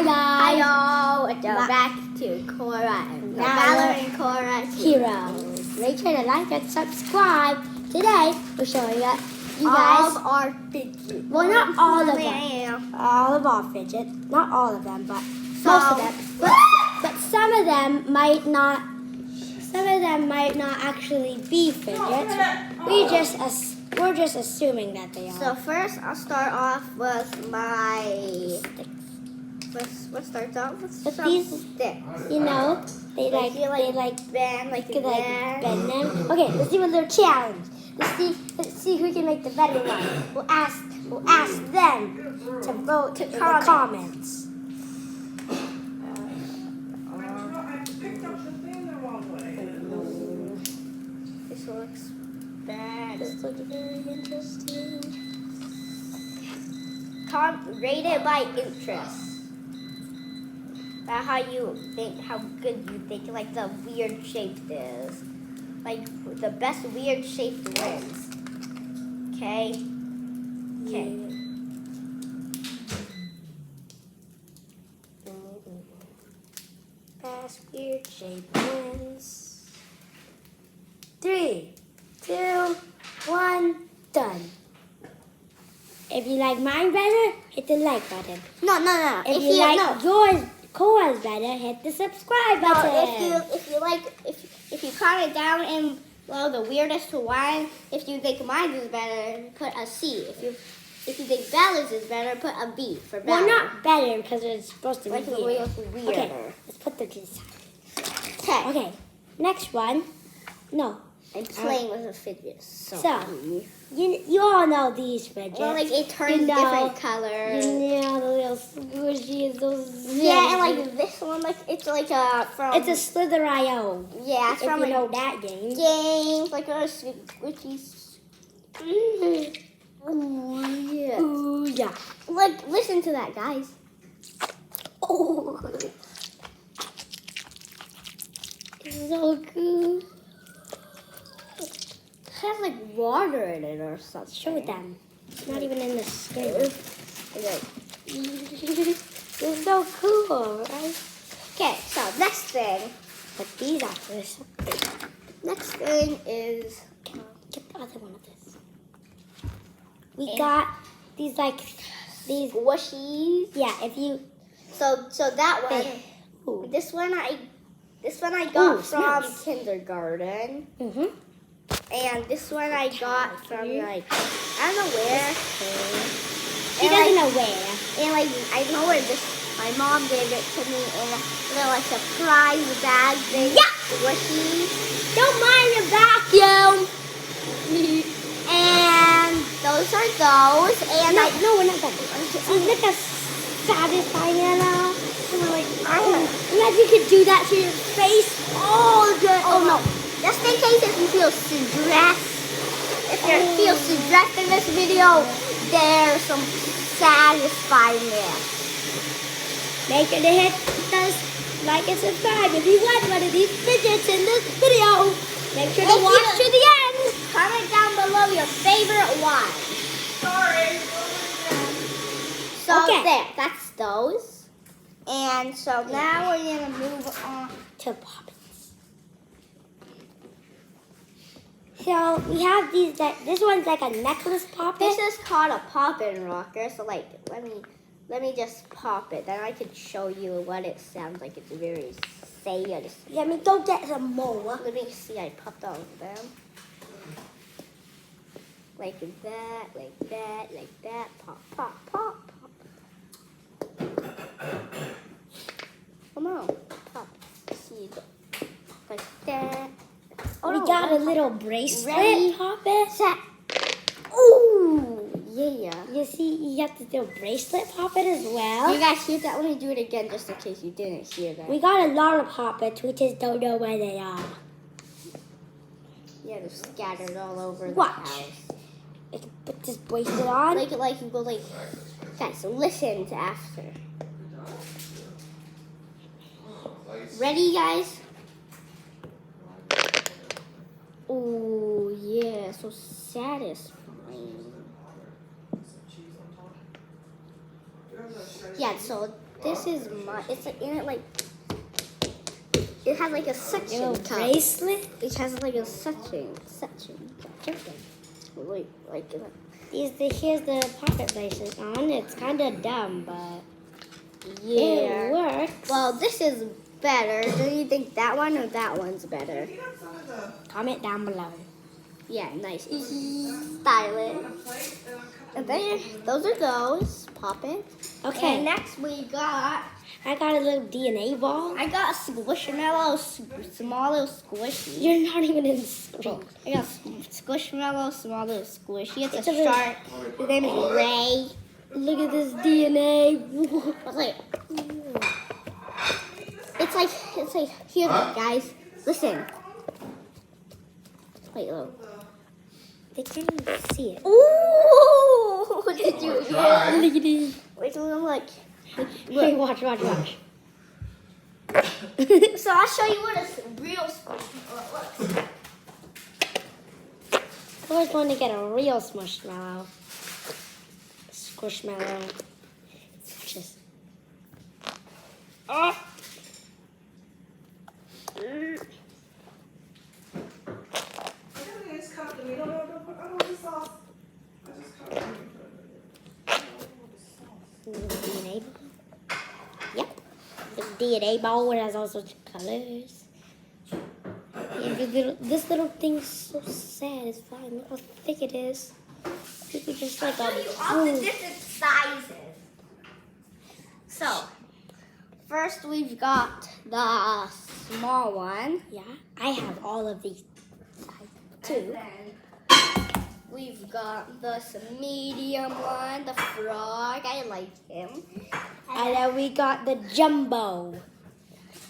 Hi guys. Hello, back to Cora. Now and Cora Heroes. Make sure to like and subscribe. Today we're showing you all guys. of our fidgets. Well, not all of them. All of our fidgets. Not all of them, but most of them. But some of them might not. Some of them might not actually be fidgets. We're just assuming that they are. So first, I'll start off with my Sticks. What starts off with But some these, sticks. you know, they Like you bend that. bend them. Okay, let's do a little challenge. Let's see who can make the better one. We'll ask them to vote in the comments. This looks bad. This looks very interesting. Rate it by interest. About how you think, how good you think, like the weird shape is. Like the best weird shape wins. Okay. Okay. Best weird shape wins. 3, 2, 1, done. If you like mine better, hit the like button. No. If you like yours, Cora's better, hit the subscribe button. If you comment down in the weirdest one, if you think mine is better, put a C. If you think Bella's is better, put a B for Bella. Well, not better because it's supposed to be like weird. Weirder. Okay, let's put them to the side. Okay, next one. No. I'm playing with a fidget. So you all know these fidgets. well, like it turns different colors. You know the little squishies, those. Yeah, and like this one, like it's like from. It's a Slither.io. Yeah, it's if from you know that game. Games like a squishies. Ooh yeah. Ooh yeah. Like listen to that, guys. Oh. It's so cool. It has like water in it or something. Show them. It's not even in the screen. It's so cool, right? Okay, so next thing. But these are so big. Next thing is Get the other one of this. We got these squishies. Yeah, if you So that one. Ooh. This one I got from smells. kindergarten. Mhm. And this one I got from like I don't know where. She doesn't know where. And like I know where this my mom gave it to me in a little like surprise bag thing. Yeah. Squishy. Don't mind the vacuum. And those are those. And No, we're not done. Isn't it satisfying now? Imagine you could do that to your face. Oh, good. Oh no. Just in case if you feel stressed. If you feel stressed in this video, there's some satisfyingness. Make sure to hit the like and subscribe if you want one of these fidgets in this video. Make sure to watch to the end. Comment down below your favorite one. Sorry. So Okay. there, that's those. And so now we're gonna move on. To poppets. So we have these. This one's like a necklace poppet. This is called a pop-in rocker. So like, let me just pop it. Then I can show you what it sounds like. It's very sad. Let me go get some more. Let me see. I popped all of them. Like that, like that, like that. Pop, pop, pop, pop. Come on, pop. See, like that. Oh, We no, got a that's little bracelet Ready? poppet. set. Ooh, yeah. You see, you have this little bracelet poppet as well. You guys hear that? Let me do it again just in case you didn't hear that. We got a lot of poppets. We just don't know where they are. Yeah, they're scattered all over the Watch. house. I can put this bracelet on. Like you go like. Guys, so listen to after. Ready, guys? Oh yeah, so satisfying. Yeah, so This is my. It's like in it like. It has like a suction Little cup. bracelet. It has like a suction. Wait, like. Here's the pocket bracelet on. It's kind of dumb, but Yeah. it works. Well, this is better. Do you think that one or that one's better? Comment down below. Yeah, nice. Stylish. And then those are those. Pop it. Okay. And next we got. I got a little DNA ball. I got a Squishmallow, small little squishy. You're not even in school. I got Squishmallow, small little squishy. It's It's a a little- shark. His name is Ray. Look at this DNA. It's like here, guys. Listen. Wait, look. They can't even see it. Ooh! Did you hear? Look at this. Wait till I'm like. Hey, watch. So I'll show you what a real squishmallow looks. I always wanted to get a real squishmallow. Squishmallow. Just. Oh. DNA ball. Yep. The DNA ball has all sorts of colors. Yeah, this little thing's so sad. It's fine. Look how thick it is. People just like I'll show you all the different sizes. So, first we've got the small one. Yeah, I have all of these Two. And then we've got the medium one, the frog. I like him. And then we got the jumbo.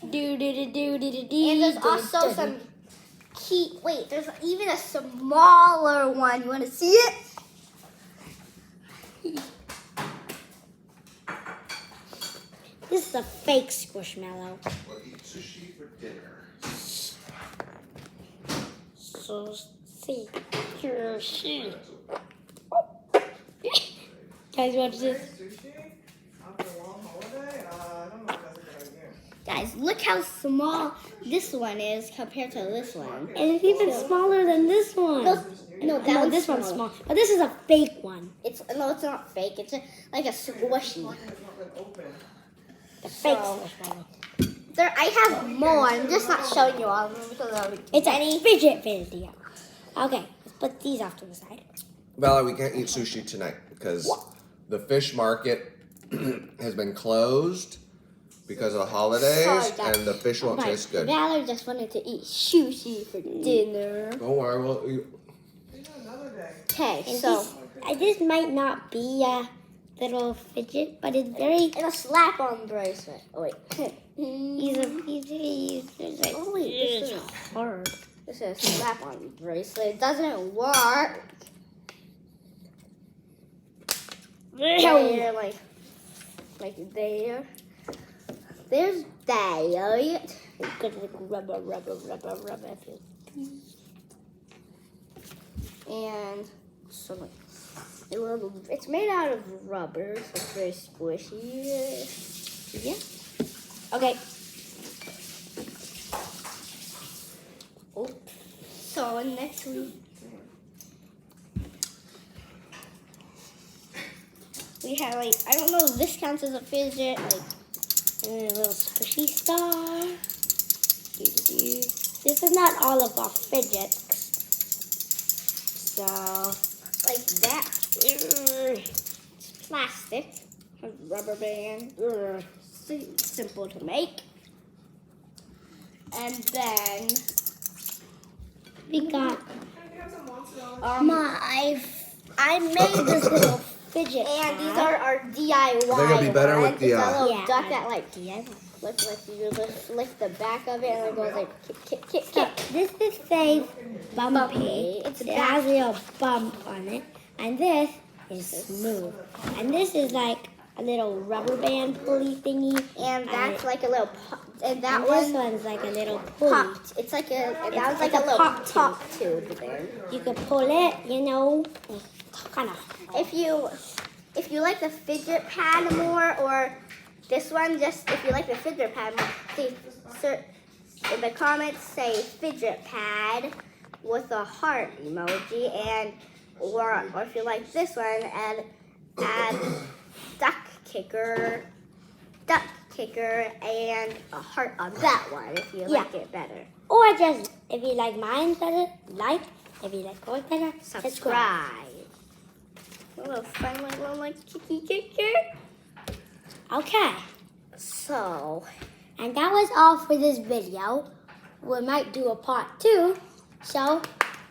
And there's also some key. Wait, there's even a smaller one. You want to see it? This is a fake squishmallow. We'll eat sushi for dinner. So see, sushi. Guys, watch this. Sushi after a long holiday? I don't know if that's a good idea. Guys, look how small this one is compared to this one. And it's even smaller than this one. No, that one's this one's smaller. small. But this is a fake one. It's not fake. It's like a squishy. It's not been open. The fake So- squishmallow. There, I have more. I'm just not showing you all of them because I'll be It's a fidget video. Okay, let's put these off to the side. Valerie, we can't eat sushi tonight because the fish market has been closed because of the holidays, Sorry, guys. and the fish won't taste good. Valor just wanted to eat sushi for dinner. Don't worry, we'll eat. Another day. Okay, And so this might not be a little fidget, but it's very. it's a slap-on bracelet. Oh wait. He's like, Oh, wait, this it's is- hard. This is a slap-on bracelet. It doesn't work. There, like there. There's that. Good like rubber. And so like, it's made out of rubber, so it's very squishy. Yeah. Okay. Oh. So next we have like, I don't know if this counts as a fidget, like And a little squishy star. This is not all of our fidgets. So, like that. It's plastic, a rubber band, simple to make. And then we got Can you have some mozzarella? I made this little fidget. and these pad. are our DIY. I think it'll be better with ones. the, It's a little Yeah, duck I- that like looks like you just lick the back of it and it goes like kick. So, this is say bumpy. Bumpy. It's It has a little bump on it. And this is smooth. And this is like a little rubber band pulley thingy. And that's like a little and that And this one one's like a little pulley. popped. It's like a and that was like like a a little pop pop tube there. You can pull it, you know, kind of. If you like the fidget pad more, or This one, just if you like the fidget pad, in the comments say fidget pad with a heart emoji, and or if you like this one, add duck kicker, and a heart on that one if you like it better. Or just, if you like mine better, like. If you like yours better, subscribe. A little fun little like kitty kicker. Okay. So, And that was all for this video. We might do a part 2. So,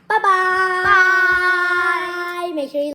bye-bye. bye. Make sure you